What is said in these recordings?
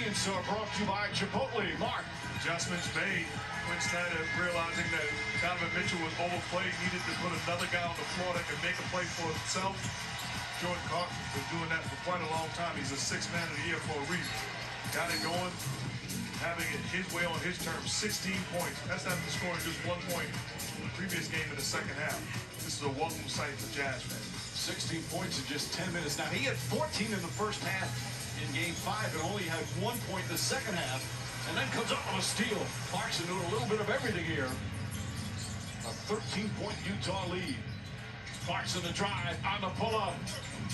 ingredients are brought to you by Chipotle. Mark. Adjustments made. Quin Snyder realizing that Donovan Mitchell was overplayed, needed to put another guy on the floor that could make a play for himself. Jordan Clarkson was doing that for quite a long time. He's a sixth man of the year for a reason. Got it going, having it his way on his terms. 16 points. That's after scoring just 1 point in the previous game in the second half. This is a welcome sight for Jazz fans. 16 points in just 10 minutes. Now, he had 14 in the first half in Game 5 and only had 1 point in the second half. And then comes up on a steal. Clarkson doing a little bit of everything here. A 13-point Utah lead. Clarkson the drive on the pull-up.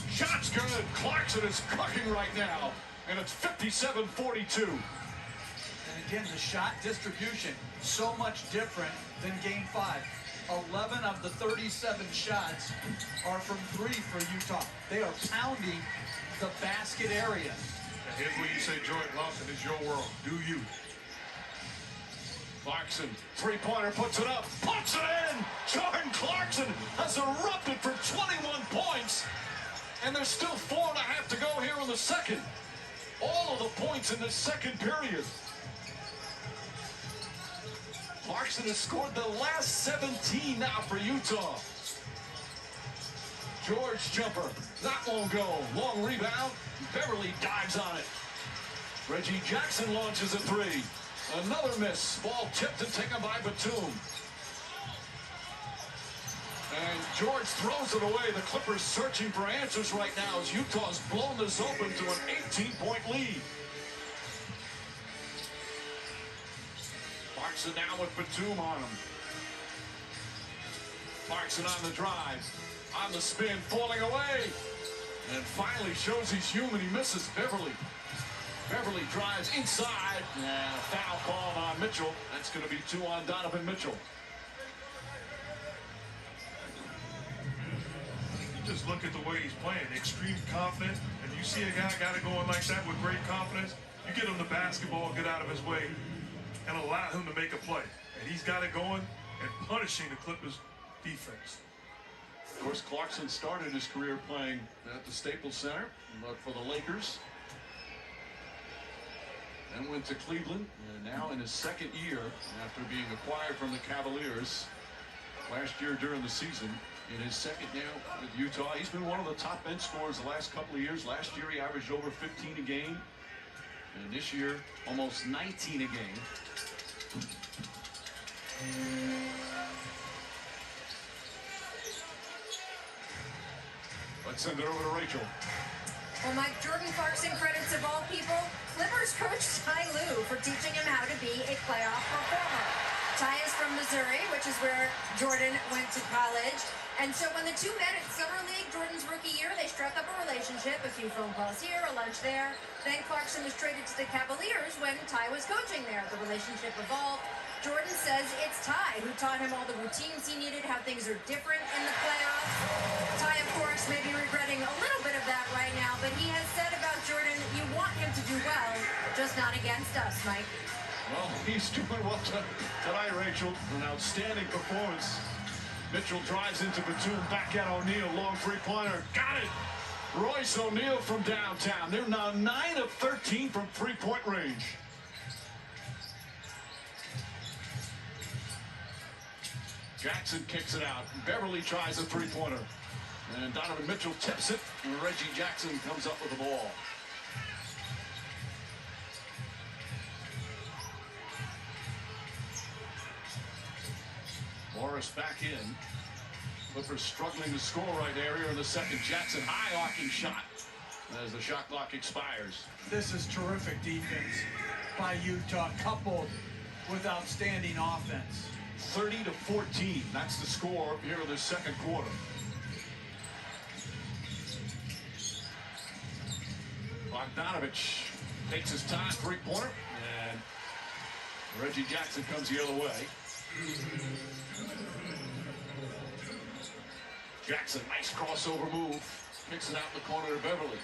Shot's good. Clarkson is cooking right now. And it's 57-42. And again, the shot distribution, so much different than Game 5. 11 of the 37 shots are from three for Utah. They are pounding the basket area. And here's where you say Jordan Clarkson is your world. Do you? Clarkson, three-pointer, puts it up, puts it in! Jordan Clarkson has erupted for 21 points. And there's still 4.5 to go here in the second. All of the points in the second period. Clarkson has scored the last 17 now for Utah. George jumper, that won't go. Long rebound, Beverly dives on it. Reggie Jackson launches a three. Another miss, ball tipped and taken by Batum. And George throws it away. The Clippers searching for answers right now as Utah's blown this open to an 18-point lead. Clarkson now with Batum on him. Clarkson on the drive. On the spin, falling away. And finally shows he's human. He misses Beverly. Beverly drives inside. And a foul call on Mitchell. That's going to be 2 on Donovan Mitchell. Just look at the way he's playing. Extreme confidence. And you see a guy got it going like that with great confidence, you get him the basketball, get out of his way, and allow him to make a play. And he's got it going and punishing the Clippers defense. Of course, Clarkson started his career playing at the Staples Center, but for the Lakers. Then went to Cleveland, and now in his second year after being acquired from the Cavaliers last year during the season. In his second now with Utah, he's been one of the top bench scorers the last couple of years. Last year he averaged over 15 a game, and this year almost 19 a game. Let's send it over to Rachel. Well, Mike, Jordan Clarkson credits of all people Clippers coach Ty Lue for teaching him how to be a playoff performer. Ty is from Missouri, which is where Jordan went to college. And so when the two met at Summer League Jordan's rookie year, they struck up a relationship, a few phone calls here, a lunch there. Then Clarkson was traded to the Cavaliers when Ty was coaching there. The relationship evolved. Jordan says it's Ty who taught him all the routines he needed, how things are different in the playoffs. Ty, of course, may be regretting a little bit of that right now, but he has said about Jordan, you want him to do well, just not against us, Mike. Well, he's doing well tonight, Rachel. An outstanding performance. Mitchell drives into Batum, back at O'Neal, long three-pointer. Got it! Royce O'Neal from downtown. They're now 9 of 13 from three-point range. Jackson kicks it out. Beverly tries a three-pointer. And Donovan Mitchell tips it, and Reggie Jackson comes up with the ball. Morris back in. Clippers struggling to score right there here in the second. Jackson high-arcing shot as the shot clock expires. This is terrific defense by Utah, coupled with outstanding offense. 30-14. That's the score here in the second quarter. Bogdanovich takes his time, three-pointer, and Reggie Jackson comes the other way. Jackson, nice crossover move. Kicks it out in the corner to Beverly.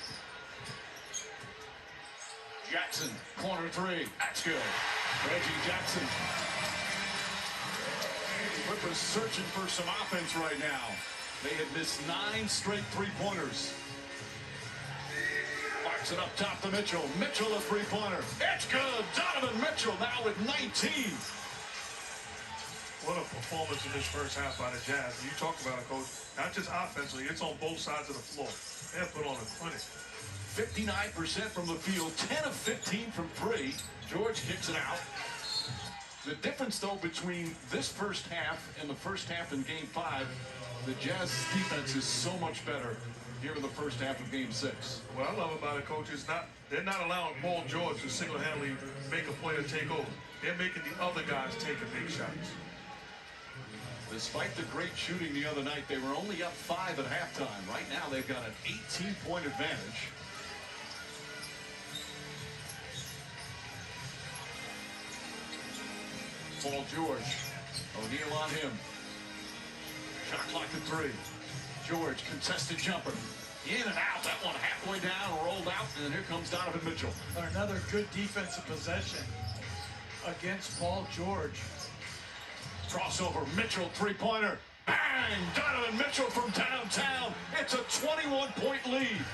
Jackson, corner three. That's good. Reggie Jackson. Clippers searching for some offense right now. They had missed 9 straight three-pointers. Kicks it up top to Mitchell. Mitchell a three-pointer. It's good. Donovan Mitchell now with 19. What a performance in this first half by the Jazz. You talk about it, Coach. Not just offensively, it's on both sides of the floor. They have put on a clinic. 59% from the field, 10 of 15 from three. George kicks it out. The difference, though, between this first half and the first half in Game 5, the Jazz defense is so much better here in the first half of Game 6. What I love about it, Coach, is they're not allowing Paul George to single-handedly make a play or take over. They're making the other guys take and make shots. Despite the great shooting the other night, they were only up 5 at halftime. Right now, they've got an 18-point advantage. Paul George. O'Neal on him. Shot clock at 3. George, contested jumper. In and out. That one halfway down, rolled out, and here comes Donovan Mitchell. Another good defensive possession against Paul George. Crossover, Mitchell, three-pointer. Bang! Donovan Mitchell from downtown. It's a 21-point lead.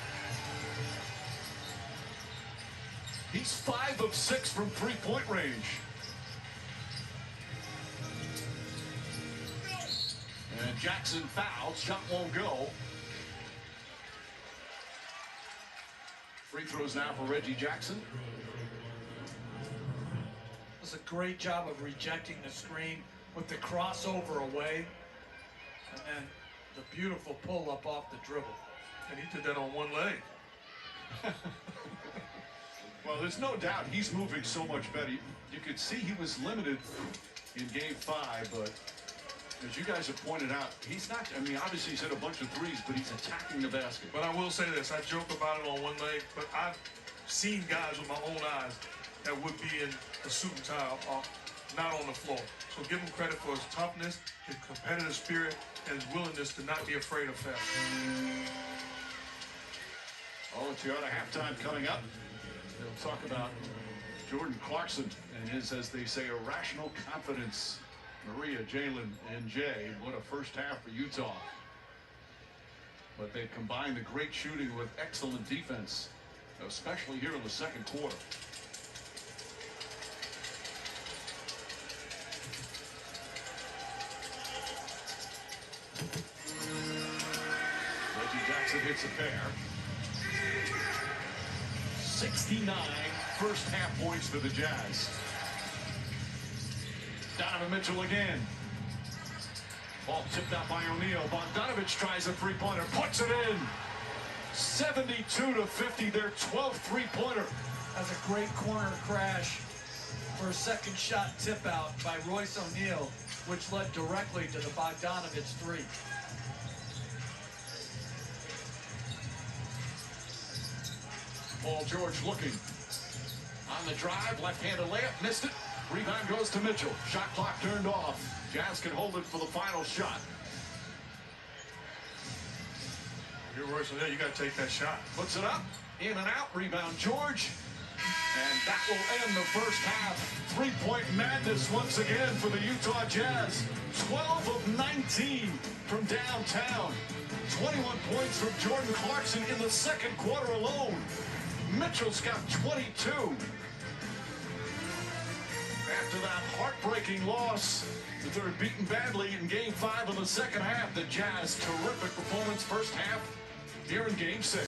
He's 5 of 6 from three-point range. And Jackson fouls. Shot won't go. Free throws now for Reggie Jackson. Does a great job of rejecting the screen with the crossover away. And then the beautiful pull-up off the dribble. And he did that on one leg. Well, there's no doubt he's moving so much better. You could see he was limited in Game 5, but as you guys have pointed out, he's not, I mean, obviously he's hit a bunch of threes, but he's attacking the basket. But I will say this, I joke about it on one leg, but I've seen guys with my own eyes that would be in a suit and tie not on the floor. So give him credit for his toughness, his competitive spirit, and his willingness to not be afraid of foul. Oh, Toyota halftime coming up. They'll talk about Jordan Clarkson and his, as they say, irrational confidence. Maria, Jalen, and Jay, what a first half for Utah. But they've combined the great shooting with excellent defense, especially here in the second quarter. Reggie Jackson hits a pair. 69 first half points for the Jazz. Donovan Mitchell again. Ball tipped out by O'Neal. Bogdanovich tries a three-pointer, puts it in. 72-50, their 12th three-pointer. That's a great corner crash for a second shot tip out by Royce O'Neal, which led directly to the Bogdanovich three. Paul George looking. On the drive, left-handed layup, missed it. Rebound goes to Mitchell. Shot clock turned off. Jazz can hold it for the final shot. You're Royce O'Neal, you got to take that shot. Puts it up, in and out, rebound George. And that will end the first half. Three-point madness once again for the Utah Jazz. 12 of 19 from downtown. 21 points from Jordan Clarkson in the second quarter alone. Mitchell's got 22. After that heartbreaking loss, that they're beaten badly in Game 5 of the second half, the Jazz, terrific performance first half here in Game 6.